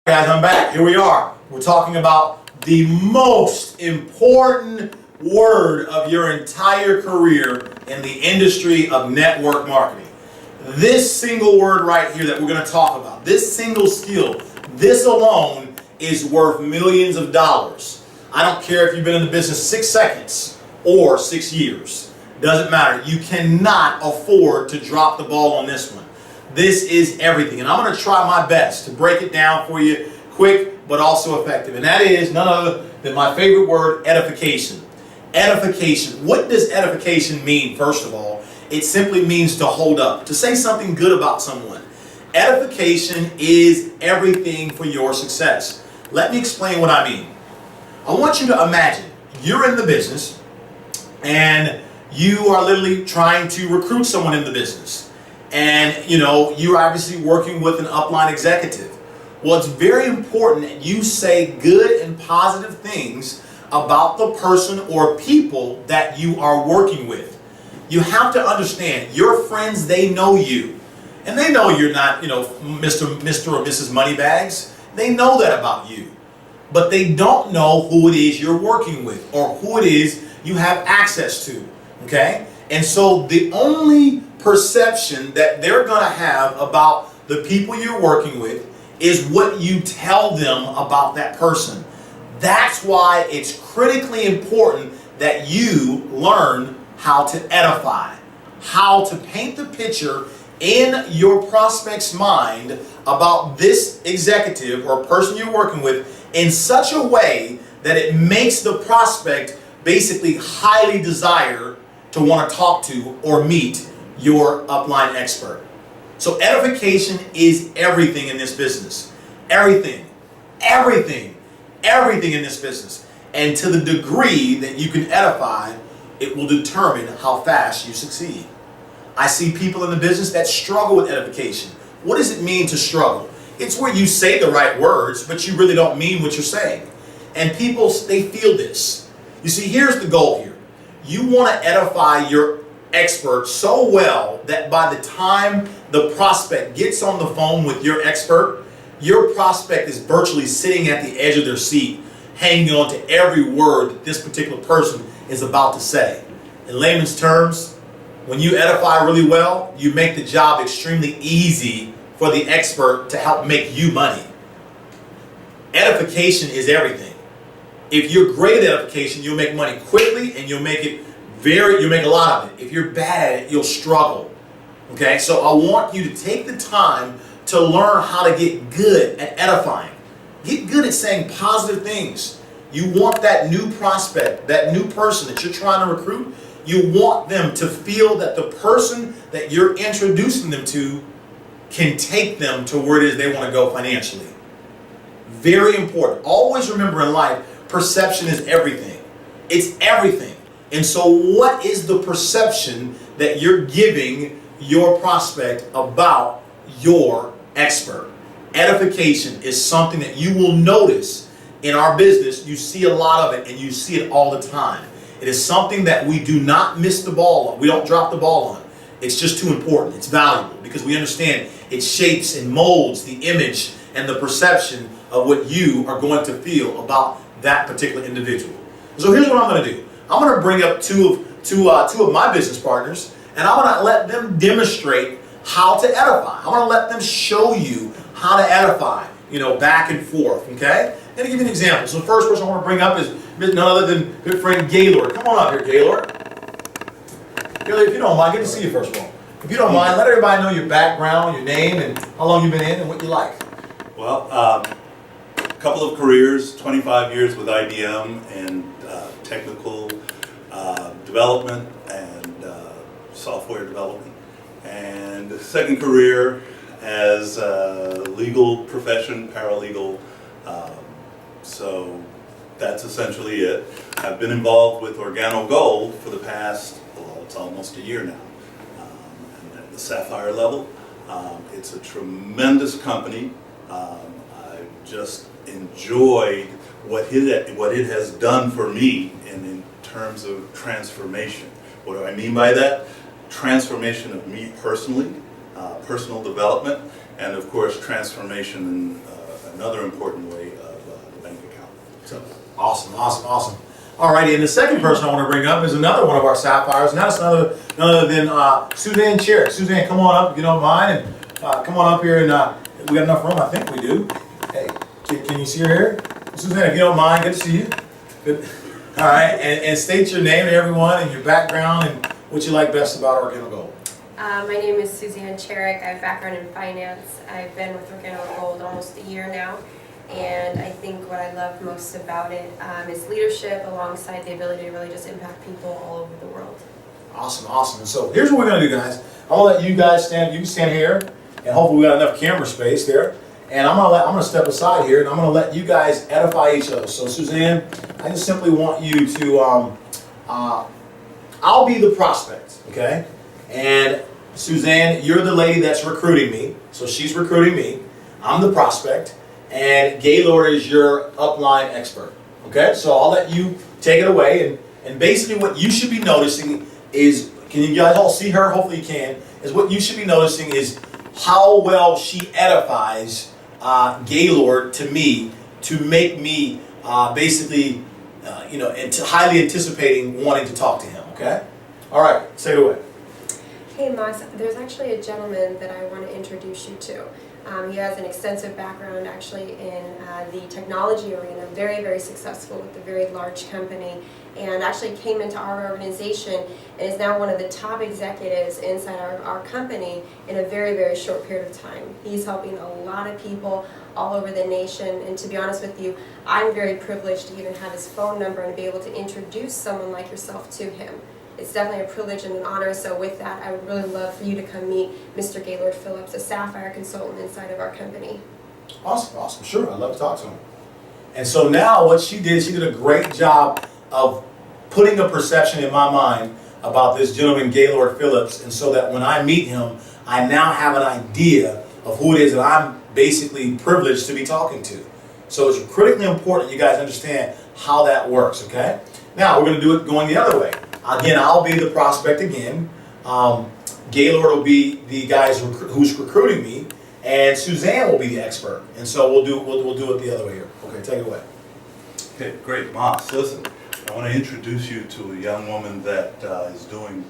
Guys, I'm back. Here we are. We're talking about the most important word of your entire career in the industry of network marketing. This single word right here that we're going to talk about, this single skill, this alone is worth millions of dollars. I don't care if you've been in the business 6 seconds or 6 years. Doesn't matter. You cannot afford to drop the ball on this one. This is everything. And I'm going to try my best to break it down for you quick but also effective. And that is none other than my favorite word, edification. Edification. What does edification mean, first of all? It simply means to hold up, to say something good about someone. Edification is everything for your success. Let me explain what I mean. I want you to imagine you're in the business and you are literally trying to recruit someone in the business. And you're obviously working with an upline executive. Well, it's very important that you say good and positive things about the person or people that you are working with. You have to understand, your friends, they know you. And they know you're not, Mr. or Mrs. Moneybags. They know that about you. But they don't know who it is you're working with or who it is you have access to. Okay? And so the only perception that they're going to have about the people you're working with is what you tell them about that person. That's why it's critically important that you learn how to edify, how to paint the picture in your prospect's mind about this executive or person you're working with in such a way that it makes the prospect basically highly desire to want to talk to or meet your upline expert. So edification is everything in this business. Everything in this business. And to the degree that you can edify, it will determine how fast you succeed. I see people in the business that struggle with edification. What does it mean to struggle? It's where you say the right words, but you really don't mean what you're saying. And people, they feel this. You see, here's the goal here. You want to edify your expert so well that by the time the prospect gets on the phone with your expert, your prospect is virtually sitting at the edge of their seat, hanging on to every word that this particular person is about to say. In layman's terms, when you edify really well, you make the job extremely easy for the expert to help make you money. Edification is everything. If you're great at edification, you'll make money quickly and you'll make a lot of it. If you're bad at it, you'll struggle. Okay, so I want you to take the time to learn how to get good at edifying. Get good at saying positive things. You want that new prospect, that new person that you're trying to recruit, you want them to feel that the person that you're introducing them to can take them to where it is they want to go financially. Very important. Always remember in life, perception is everything. It's everything. And so what is the perception that you're giving your prospect about your expert? Edification is something that you will notice in our business. You see a lot of it and you see it all the time. It is something that we do not miss the ball on. We don't drop the ball on. It's just too important. It's valuable because we understand it shapes and molds the image and the perception of what you are going to feel about that particular individual. So here's what I'm going to do. I'm going to bring up two of my business partners, and I'm going to let them demonstrate how to edify. I'm going to let them show you how to edify, back and forth, okay? Let me give you an example. So the first person I want to bring up is none other than good friend Gaylord. Come on up here, Gaylord. Gaylord, if you don't mind, good to see you first of all. If you don't mind, let everybody know your background, your name, and how long you've been in and what you like. Well, a couple of careers, 25 years with IBM and technical development and software development. And the second career as a legal profession, paralegal. So that's essentially it. I've been involved with Organo Gold for the past, it's almost a year now. And at the Sapphire level. It's a tremendous company. I just enjoyed what it has done for me in terms of transformation. What do I mean by that? Transformation of me personally, personal development, and of course transformation in another important way of the bank account. So, awesome, awesome, awesome. All righty, and the second person I want to bring up is another one of our sapphires, and that's none other than Suzanne Cherrick. Suzanne, come on up if you don't mind, and come on up here, and we got enough room, I think we do. Hey, can you see her here? Suzanne, if you don't mind, good to see you. Good. All right, and state your name to everyone and your background and what you like best about Organo Gold. My name is Suzanne Cherrick. I have a background in finance. I've been with Organo Gold almost a year now. And I think what I love most about it is leadership alongside the ability to really just impact people all over the world. Awesome, awesome. And so here's what we're going to do, guys. I'm going to let you guys stand. You can stand here, and hopefully we got enough camera space there. And I'm going to step aside here, and I'm going to let you guys edify each other. So Suzanne, I just simply want you to, I'll be the prospect, okay? And Suzanne, you're the lady that's recruiting me. So she's recruiting me. I'm the prospect. And Gaylord is your upline expert. Okay, so I'll let you take it away. And basically what you should be noticing is, can you guys all see her? Hopefully you can. Is what you should be noticing is how well she edifies Gaylord to me, to make me basically, highly anticipating wanting to talk to him. Okay? All right, say it away. Hey Moss, there's actually a gentleman that I want to introduce you to. He has an extensive background actually in the technology arena, very, very successful with a very large company, and actually came into our organization and is now one of the top executives inside our company in a very, very short period of time. He's helping a lot of people all over the nation, and to be honest with you, I'm very privileged to even have his phone number and be able to introduce someone like yourself to him. It's definitely a privilege and an honor, so with that, I would really love for you to come meet Mr. Gaylord Phillips, a Sapphire consultant inside of our company. Awesome, awesome. Sure, I'd love to talk to him. And so now what she did a great job of putting a perception in my mind about this gentleman, Gaylord Phillips, and so that when I meet him, I now have an idea of who it is that I'm basically privileged to be talking to. So it's critically important you guys understand how that works, okay? Now, we're going to do it going the other way. Again, I'll be the prospect again. Gaylord will be the guy who's recruiting me, and Suzanne will be the expert. And so we'll do it the other way here. Okay, take it away. Okay, great, Moss. Listen, I want to introduce you to a young woman that is doing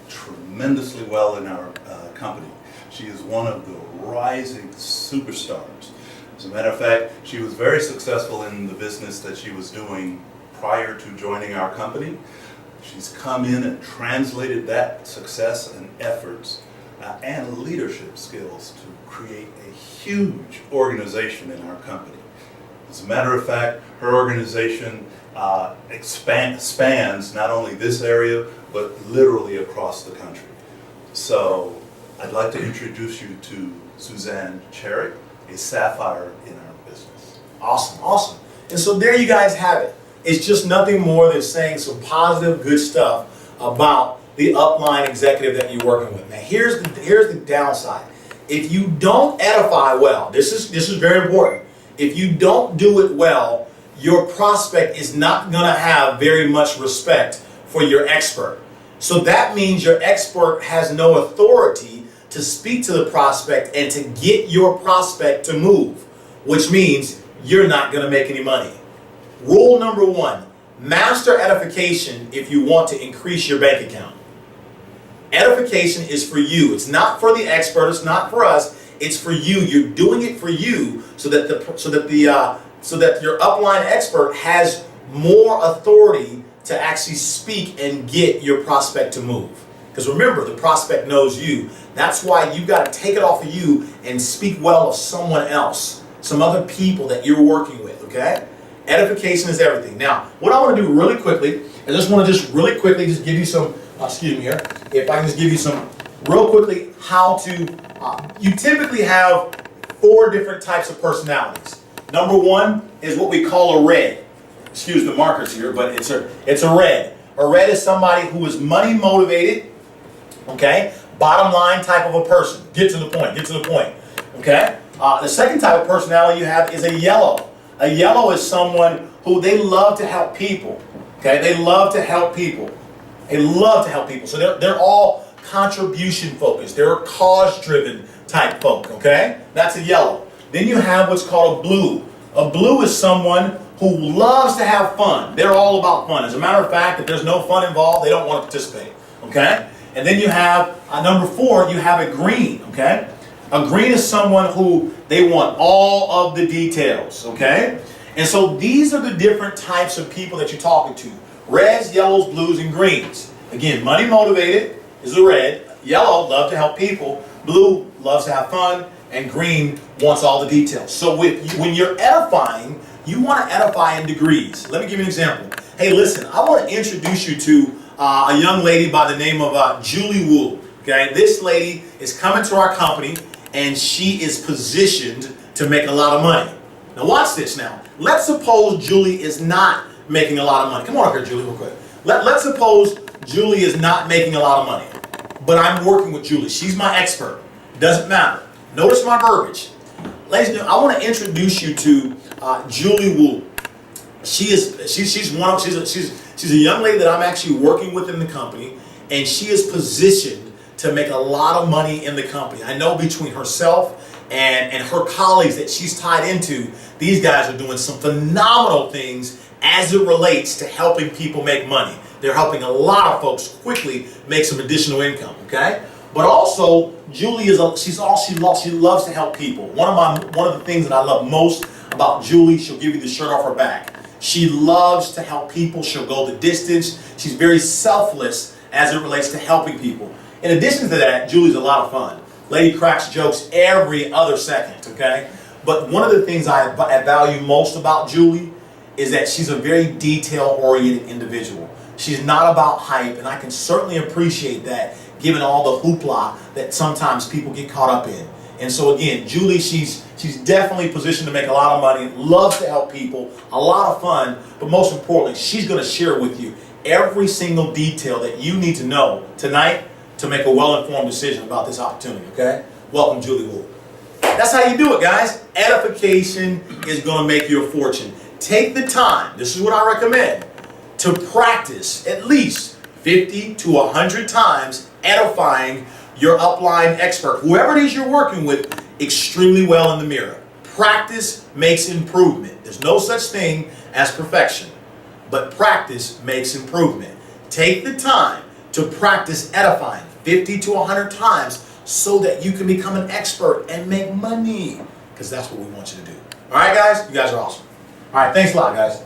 tremendously well in our company. She is one of the rising superstars. As a matter of fact, she was very successful in the business that she was doing prior to joining our company. She's come in and translated that success and efforts and leadership skills to create a huge organization in our company. As a matter of fact, her organization spans not only this area, but literally across the country. So I'd like to introduce you to Suzanne Cherrick, a Sapphire in our business. Awesome, awesome. And so there you guys have it. It's just nothing more than saying some positive, good stuff about the upline executive that you're working with. Now, here's the downside. If you don't edify well, this is very important. If you don't do it well, your prospect is not going to have very much respect for your expert. So that means your expert has no authority to speak to the prospect and to get your prospect to move, which means you're not going to make any money. Rule number one, master edification if you want to increase your bank account. Edification is for you. It's not for the expert. It's not for us. It's for you. You're doing it for you so that your upline expert has more authority to actually speak and get your prospect to move. Because remember, the prospect knows you. That's why you've got to take it off of you and speak well of someone else, some other people that you're working with, okay? Edification is everything. Now, what I want to do really quickly, I just want to really quickly give you some, excuse me here, if I can just give you some, real quickly, how to, you typically have 4 different types of personalities. Number 1 is what we call a red. Excuse the markers here, but it's a red. A red is somebody who is money motivated, okay? Bottom line type of a person. Get to the point, okay? The second type of personality you have is a yellow. A yellow is someone who they love to help people. Okay, they love to help people. They love to help people. So they're all contribution focused. They're cause driven type folk. Okay, that's a yellow. Then you have what's called a blue. A blue is someone who loves to have fun. They're all about fun. As a matter of fact, if there's no fun involved, they don't want to participate. Okay? And then you have number 4, you have a green. Okay? A green is someone who they want all of the details. Okay? And so these are the different types of people that you're talking to. Reds, yellows, blues, and greens. Again, money motivated is the red. Yellow, love to help people. Blue, loves to have fun. And green wants all the details. So when you're edifying, you want to edify in degrees. Let me give you an example. Hey, listen, I want to introduce you to a young lady by the name of Julie Wu. Okay, this lady is coming to our company, and she is positioned to make a lot of money. Now watch this now. Let's suppose Julie is not making a lot of money. Come on up here, Julie, real quick. Let's suppose Julie is not making a lot of money, but I'm working with Julie. She's my expert. Doesn't matter. Notice my verbiage. Ladies and gentlemen, I want to introduce you to Julie Wu. She's a young lady that I'm actually working with in the company, and she is positioned to make a lot of money in the company. I know between herself and her colleagues that she's tied into, these guys are doing some phenomenal things as it relates to helping people make money. They're helping a lot of folks quickly make some additional income, okay? But also, Julie she loves to help people. One of the things that I love most about Julie, she'll give you the shirt off her back. She loves to help people. She'll go the distance. She's very selfless as it relates to helping people. In addition to that, Julie's a lot of fun. Lady cracks jokes every other second, okay? But one of the things I value most about Julie is that she's a very detail-oriented individual. She's not about hype, and I can certainly appreciate that given all the hoopla that sometimes people get caught up in. And so again, Julie, she's definitely positioned to make a lot of money, loves to help people, a lot of fun, but most importantly, she's going to share with you every single detail that you need to know tonight to make a well-informed decision about this opportunity, okay? Welcome, Julie Wu. That's how you do it, guys. Edification is going to make you a fortune. Take the time, this is what I recommend, to practice at least 50 to 100 times edifying your upline expert, whoever it is you're working with, extremely well in the mirror. Practice makes improvement. There's no such thing as perfection, but practice makes improvement. Take the time to practice edifying 50 to 100 times so that you can become an expert and make money, because that's what we want you to do. All right, guys? You guys are awesome. All right, thanks a lot, guys.